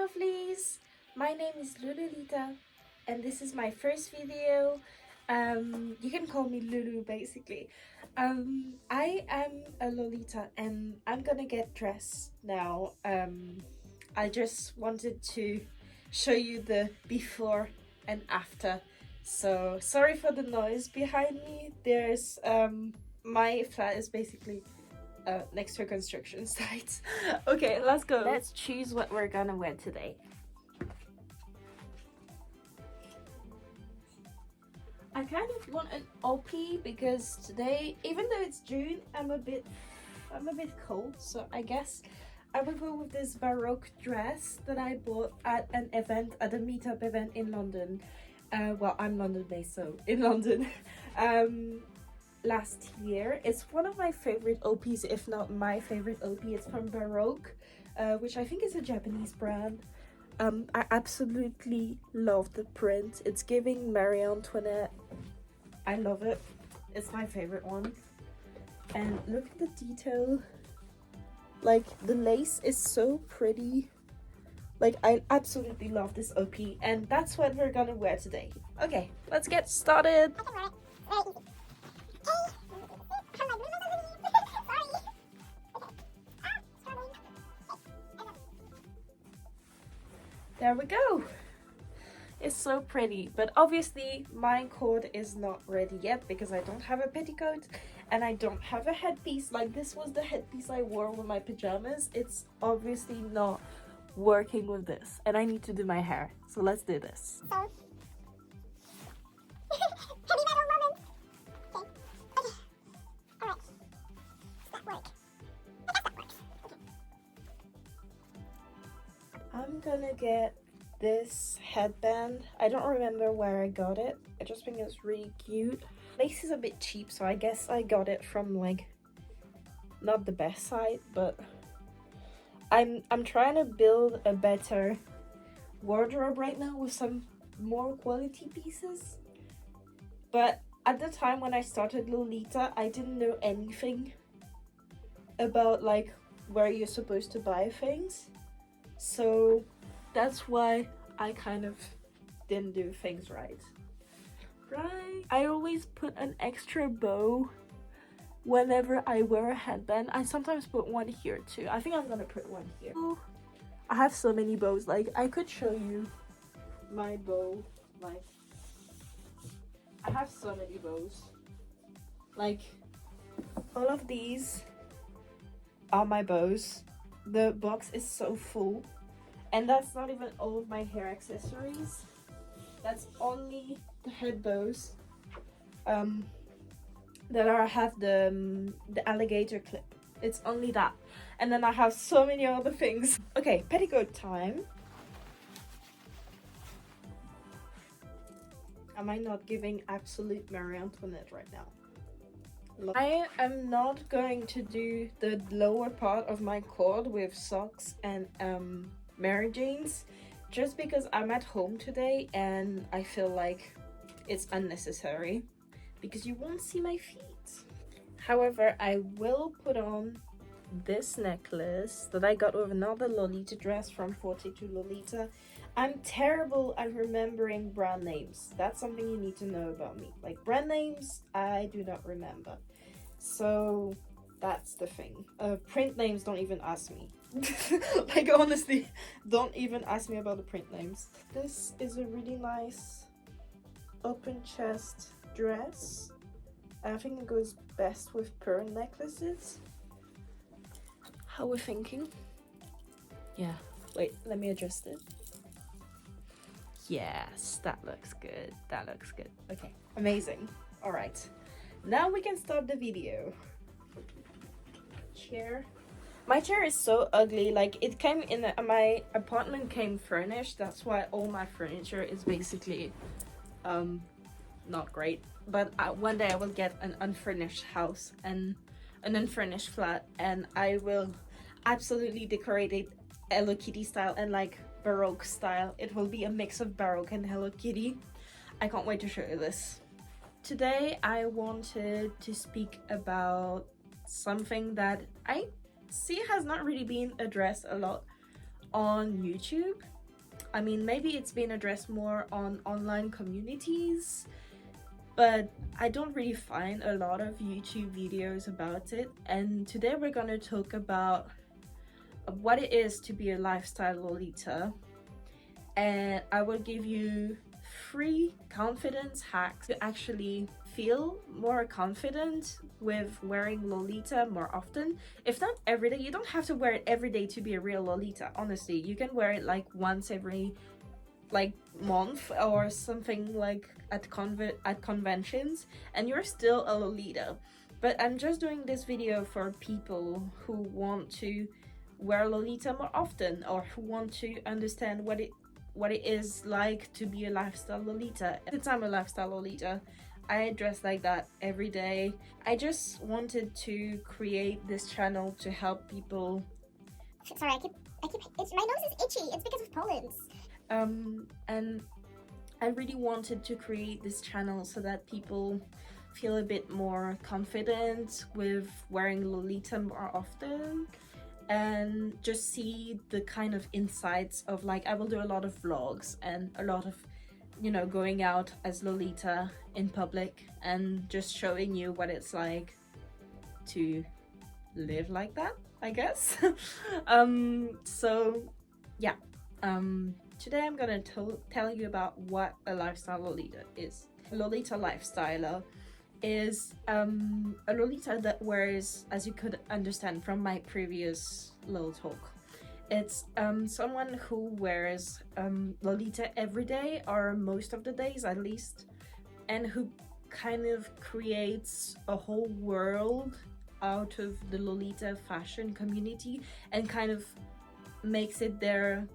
lovelies, my name is Lolita and this is my first video. You can call me Loulou basically. I am a Lolita and I'm gonna get dressed now. I just wanted to show you the before and after. So sorry for the noise behind me. There's my flat is basically next to a construction site. Okay, let's go. Let's choose what we're gonna wear today. I kind of want an OP because today, even though it's June, I'm a bit cold, so I guess I will go with this Baroque dress that I bought at an event, at a meetup event in London. Well, I'm London based, so in London. Last year. It's one of my favorite OPs, if not my favorite OP. It's from Baroque, which I think is a Japanese brand. I absolutely love the print. It's giving Marie Antoinette. I love it. It's my favorite one. And look at the detail. Like, the lace is so pretty. Like, I absolutely love this OP, and that's what we're gonna wear today. Okay, let's get started. There we go. It's so pretty, but obviously my cord is not ready yet because I don't have a petticoat and I don't have a headpiece. Like, this was the headpiece I wore with my pajamas. It's obviously not working with this, and I need to do my hair. So let's do this. I'm gonna get this headband. I don't remember where I got it. I just think it's really cute. Lace is a bit cheap, so I guess I got it from, like, not the best site, but I'm trying to build a better wardrobe right now with some more quality pieces. But at the time when I started Lolita, I didn't know anything about, like, where you're supposed to buy things. So that's why I kind of didn't do things right. I always put an extra bow whenever I wear a headband. I sometimes put one here too. I think I'm gonna put one here. Oh, I have so many bows. Like, I could show you my bow. Like, I have so many bows. Like, all of these are my bows. The box is so full, and that's not even all of my hair accessories. That's only the head bows that have the alligator clip. It's only that, and then I have so many other things. Okay, petticoat time. Am I not giving absolute Marie Antoinette right now? I am not going to do the lower part of my cord with socks and Mary Janes, just because I'm at home today and I feel like it's unnecessary because you won't see my feet. However, I will put on this necklace that I got with another Lolita dress from 42 Lolita. I'm terrible at remembering brand names. That's something you need to know about me. Like, brand names, I do not remember. So that's the thing. Print names, don't even ask me. Like, honestly, don't even ask me about the print names. This is a really nice open chest dress. I think it goes best with pearl necklaces. How we're thinking? Yeah, wait, let me adjust it. Yes, that looks good. That looks good. Okay, amazing. All right, now we can start the video. Chair. My chair is so ugly. Like, it came in my apartment came furnished. That's why all my furniture is basically not great. But one day I will get an unfurnished house and an unfurnished flat, and I will absolutely decorate it Hello Kitty style and like Baroque style. It will be a mix of Baroque and Hello Kitty. I can't wait to show you this. Today I wanted to speak about something that I see has not really been addressed a lot on YouTube. I mean, maybe it's been addressed more on online communities, but I don't really find a lot of YouTube videos about it. And today we're gonna talk about what it is to be a lifestyle Lolita, and I will give you 3 confidence hacks to actually feel more confident with wearing Lolita more often. If not every day, you don't have to wear it every day to be a real Lolita. Honestly, you can wear it like once every like month or something, like at conventions, and you're still a Lolita. But I'm just doing this video for people who want to wear Lolita more often, or who want to understand what it is like to be a lifestyle Lolita. Since I'm a lifestyle Lolita, I dress like that every day. I just wanted to create this channel to help people. Sorry, I keep it's, my nose is itchy. It's because of pollens. And I really wanted to create this channel so that people feel a bit more confident with wearing Lolita more often, and just see the kind of insights of, like, I will do a lot of vlogs and a lot of, you know, going out as Lolita in public and just showing you what it's like to live like that, I guess. So yeah, today I'm gonna tell you about what a lifestyle Lolita is. Lolita lifestyler is a Lolita that wears, as you could understand from my previous little talk, it's someone who wears Lolita every day, or most of the days at least, and who kind of creates a whole world out of the Lolita fashion community and kind of makes it their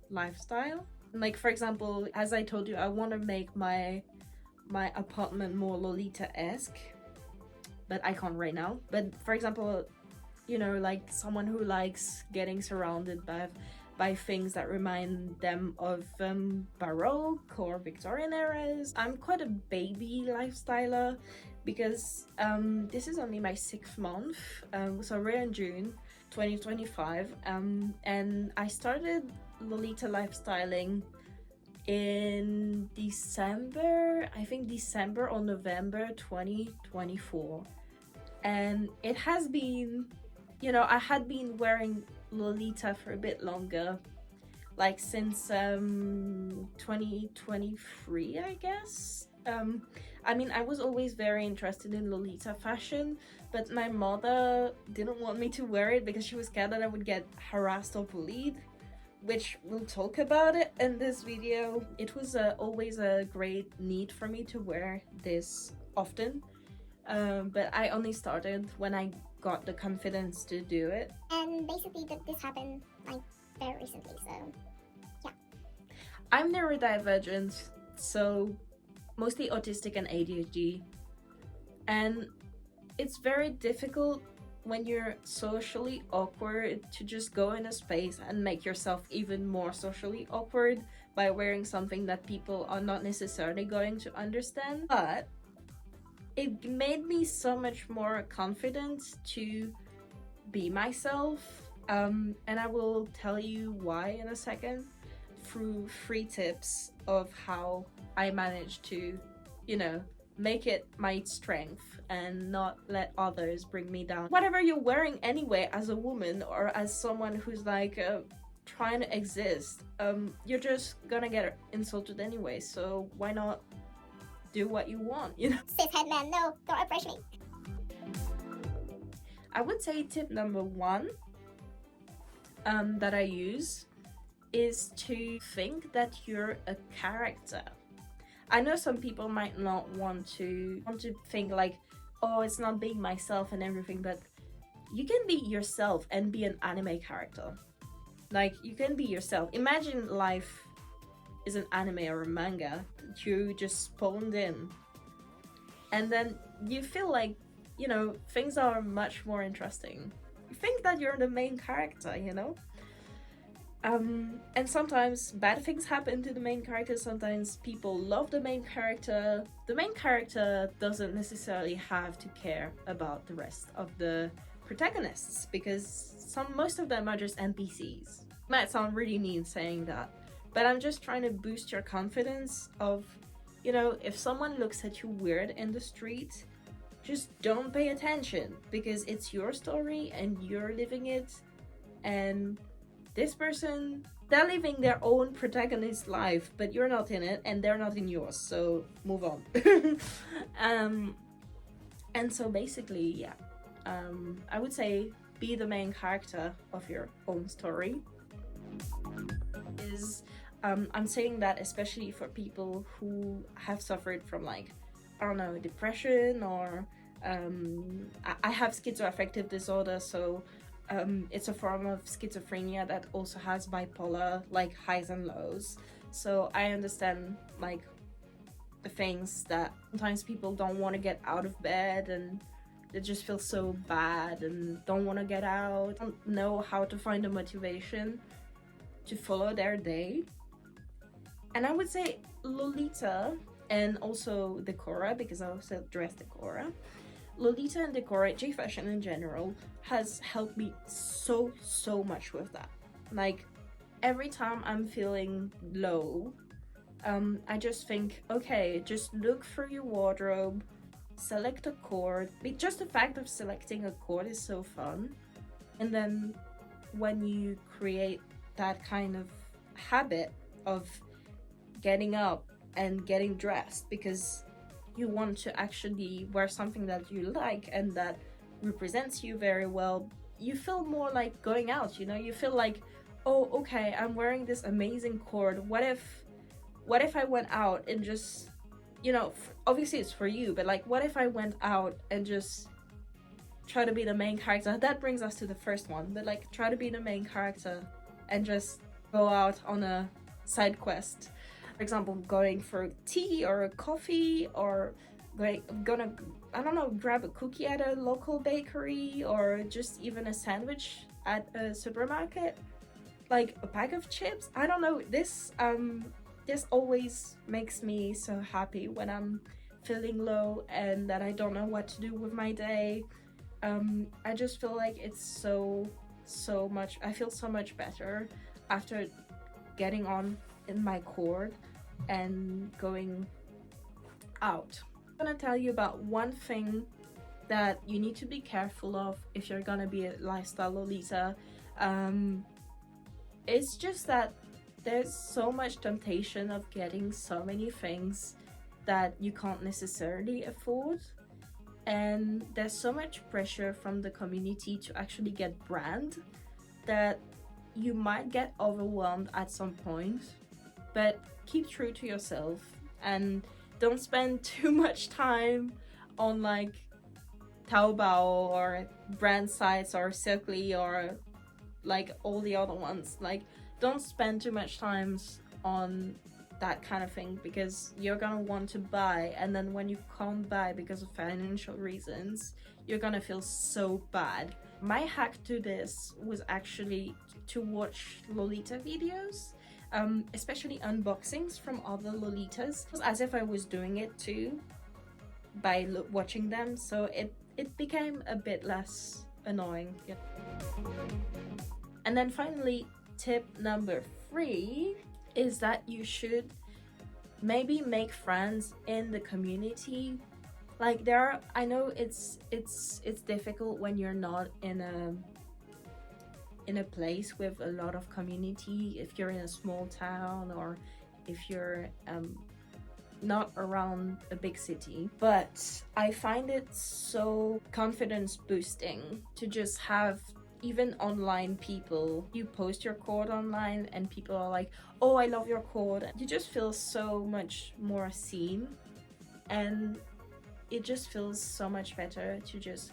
lifestyle. Like, for example, as I told you, I want to make my apartment more Lolita-esque, but I can't right now. But for example, you know, like someone who likes getting surrounded by things that remind them of Baroque or Victorian eras. I'm quite a baby lifestyler because this is only my 6th month, so we're in June 2025, and I started Lolita lifestyling in December, I think December or November 2024, and it has been, you know, I had been wearing Lolita for a bit longer, like since 2023, I guess. I mean, I was always very interested in Lolita fashion, but my mother didn't want me to wear it because she was scared that I would get harassed or bullied, which we'll talk about it in this video. It was always a great need for me to wear this often, but I only started when I got the confidence to do it. And basically this happened like very recently, so yeah. I'm neurodivergent, so mostly autistic and ADHD, and it's very difficult when you're socially awkward to just go in a space and make yourself even more socially awkward by wearing something that people are not necessarily going to understand. But it made me so much more confident to be myself, and I will tell you why in a second through 3 tips of how I managed to, you know, make it my strength and not let others bring me down. Whatever you're wearing anyway, as a woman or as someone who's like trying to exist, you're just gonna get insulted anyway, so why not do what you want, you know? Cis head man, no, don't approach me. I would say tip number 1 that I use is to think that you're a character. I know some people might not want to think like, oh, it's not being myself and everything, but you can be yourself and be an anime character. Like, you can be yourself. Imagine life is an anime or a manga that you just spawned in, and then you feel like, you know, things are much more interesting. You think that you're the main character, you know? And sometimes bad things happen to the main character, sometimes people love the main character. The main character doesn't necessarily have to care about the rest of the protagonists, because most of them are just NPCs. Might sound really mean saying that, but I'm just trying to boost your confidence of, you know, if someone looks at you weird in the street, just don't pay attention, because it's your story and you're living it, and this person, they're living their own protagonist life, but you're not in it and they're not in yours, so move on. And so basically, yeah, I would say be the main character of your own story. I'm saying that especially for people who have suffered from, like, I don't know, depression, or I have schizoaffective disorder, so it's a form of schizophrenia that also has bipolar, like highs and lows. So I understand, like, the things that sometimes people don't want to get out of bed and they just feel so bad and don't want to get out, don't know how to find a motivation to follow their day. And I would say Lolita, and also Decora, because I also dress Decora. Lolita and Decora, J fashion in general, has helped me so much with that. Like, every time I'm feeling low, I just think, okay, just look through your wardrobe, select a cord. Just the fact of selecting a cord is so fun. And then when you create that kind of habit of getting up and getting dressed because you want to actually wear something that you like and that represents you very well, you feel more like going out, you know? You feel like, oh, okay, I'm wearing this amazing cord. What if I went out and just, you know, obviously it's for you, but like, what if I went out and just try to be the main character? That brings us to the first one, but like, try to be the main character and just go out on a side quest. For example, going for tea or a coffee, or gonna, I don't know, grab a cookie at a local bakery, or just even a sandwich at a supermarket, like a pack of chips. I don't know, this always makes me so happy when I'm feeling low and that I don't know what to do with my day. I just feel like it's so much, I feel so much better after getting on in my cord and going out. I'm gonna tell you about one thing that you need to be careful of if you're gonna be a lifestyle Lolita. It's just that there's so much temptation of getting so many things that you can't necessarily afford, and there's so much pressure from the community to actually get brand that you might get overwhelmed at some point. But keep true to yourself and don't spend too much time on like Taobao or brand sites or Circly or like all the other ones. Like, don't spend too much time on that kind of thing, because you're gonna want to buy, and then when you can't buy because of financial reasons, you're gonna feel so bad. My hack to this was actually to watch Lolita videos, especially unboxings from other Lolitas, as if I was doing it too by watching them, so it became a bit less annoying. Yeah. And then finally, tip number 3 is that you should maybe make friends in the community. Like, I know it's difficult when you're not in a place with a lot of community, if you're in a small town or if you're not around a big city, but I find it so confidence boosting to just have even online people. You post your cord online and people are like, oh, I love your cord. You just feel so much more seen, and it just feels so much better to just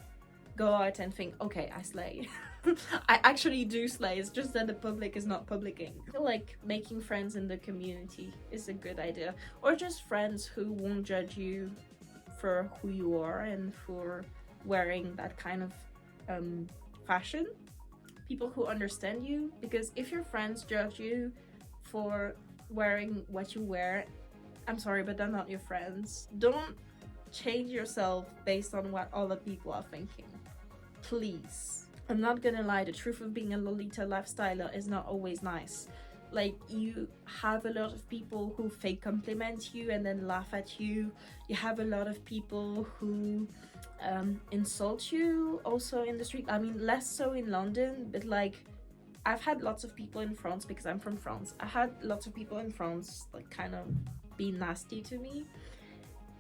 go out and think, okay, I slay. I actually do slay, it's just that the public is not publicing. I feel like making friends in the community is a good idea, or just friends who won't judge you for who you are and for wearing that kind of fashion. People who understand you, because if your friends judge you for wearing what you wear, I'm sorry, but they're not your friends. Don't change yourself based on what other people are thinking, please. I'm not gonna lie, the truth of being a Lolita lifestyler is not always nice. Like, you have a lot of people who fake compliment you and then laugh at you. You have a lot of people who insult you also in the street. I mean, less so in London, but like, I've had lots of people in France, because I'm from France. I had lots of people in France like kind of be nasty to me.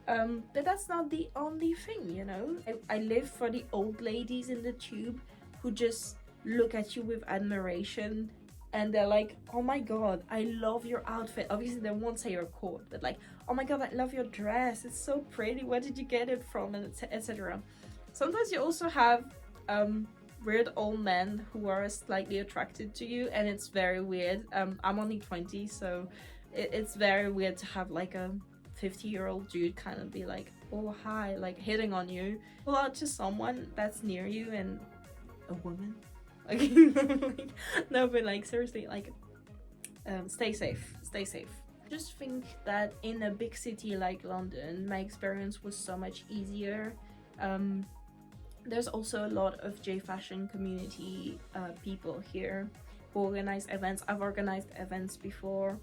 But that's not the only thing, you know? I live for the old ladies in the tube who just look at you with admiration, and they're like, oh my god, I love your outfit. Obviously they won't say your quote, but like, oh my god, I love your dress, it's so pretty, where did you get it from, and etc. Sometimes you also have weird old men who are slightly attracted to you, and it's very weird. I'm only 20, so it's very weird to have like a 50-year-old dude kind of be like, oh hi, like hitting on you. Pull out to someone that's near you, and a woman, like, like, no, but like, seriously, like, stay safe, stay safe. Just think that in a big city like London, my experience was so much easier. There's also a lot of J fashion community people here who organize events. I've organized events before.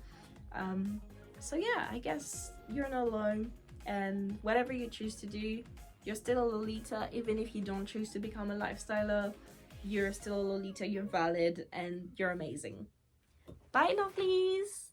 So yeah, I guess you're not alone, and whatever you choose to do, you're still a Lolita. Even if you don't choose to become a lifestyler, you're still a Lolita, you're valid, and you're amazing. Bye, lovelies!